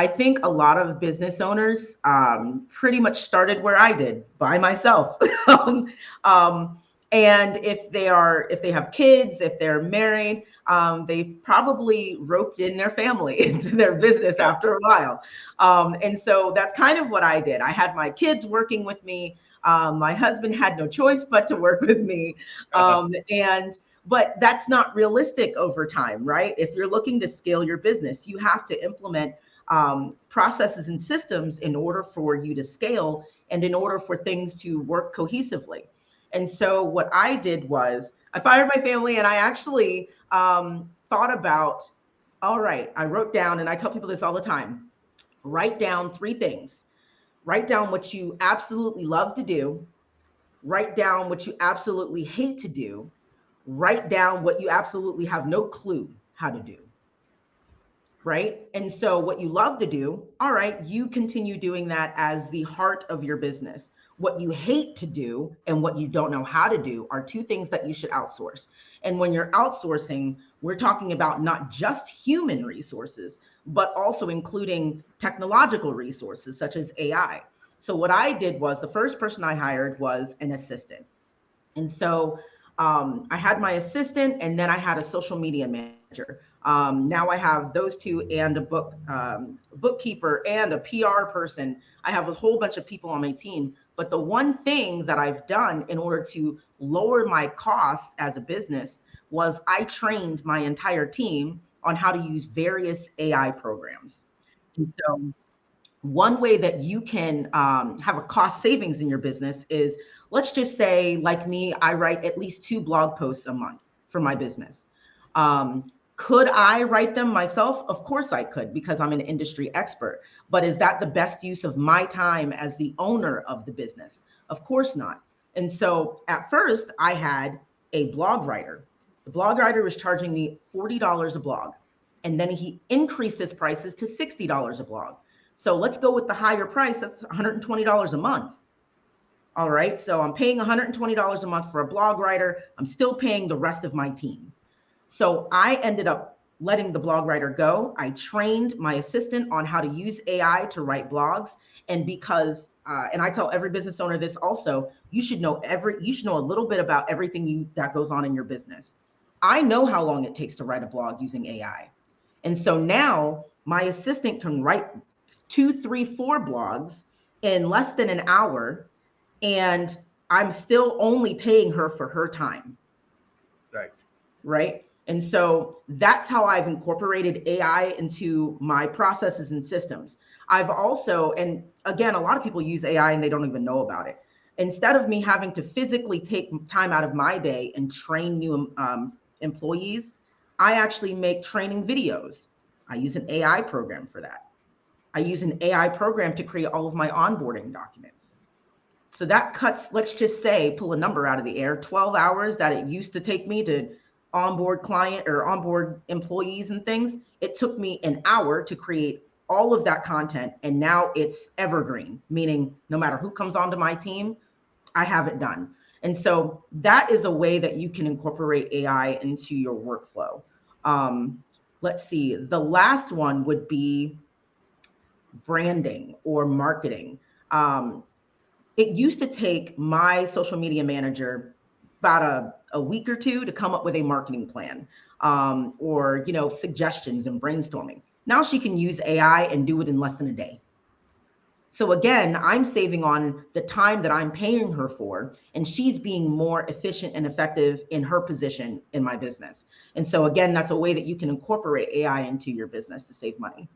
I think a lot of business owners pretty much started where I did, by myself. um, um, and if they have kids, if they're married, they've probably roped in their family into their business after a while. And so that's kind of what I did. I had my kids working with me. My husband had no choice but to work with me. And but that's not realistic over time, right? If you're looking to scale your business, you have to implement processes and systems in order for you to scale and in order for things to work cohesively. And so what I did was I fired my family, and I actually thought about, all right, I wrote down, and I tell people this all the time, write down three things. Write down what you absolutely love to do, write down what you absolutely hate to do, write down what you absolutely have no clue how to do. Right. And so, what you love to do, all right, you continue doing that as the heart of your business. What you hate to do and what you don't know how to do are two things that you should outsource. And when you're outsourcing, we're talking about not just human resources, but also including technological resources such as AI. So, what I did was the first person I hired was an assistant. And so I had my assistant, and then I had a social media manager. Now I have those two and a bookkeeper and a PR person. I have a whole bunch of people on my team. But the one thing that I've done in order to lower my cost as a business was I trained my entire team on how to use various AI programs. And so one way that you can have a cost savings in your business is, let's just say, like me, I write at least 2 blog posts a month for my business. Could I write them myself? Of course I could, because I'm an industry expert. But is that the best use of my time as the owner of the business? Of course not. And so at first I had a blog writer. The blog writer was charging me $40 a blog. And then he increased his prices to $60 a blog. So let's go with the higher price. That's $120 a month. All right. So I'm paying $120 a month for a blog writer. I'm still paying the rest of my team. So I ended up letting the blog writer go. I trained my assistant on how to use AI to write blogs. And because, and I tell every business owner this also, you should know a little bit about everything that goes on in your business. I know how long it takes to write a blog using AI. And so now my assistant can write 2, 3, 4 blogs in less than an hour, and I'm still only paying her for her time. Right. Right. And so that's how I've incorporated AI into my processes and systems. I've also, and again, a lot of people use AI and they don't even know about it. Instead of me having to physically take time out of my day and train new employees, I actually make training videos. I use an AI program for that. I use an AI program to create all of my onboarding documents. So that cuts, let's just say, pull a number out of the air, 12 hours that it used to take me to onboard client or onboard employees and things. It took me an hour to create all of that content. And now it's evergreen, meaning no matter who comes onto my team, I have it done. And so that is a way that you can incorporate AI into your workflow. Let's see. The last one would be branding or marketing. It used to take my social media manager about a week or two to come up with a marketing plan, or suggestions and brainstorming. Now she can use AI and do it in less than a day. So again, I'm saving on the time that I'm paying her for, and she's being more efficient and effective in her position in my business. And so again, that's a way that you can incorporate AI into your business to save money.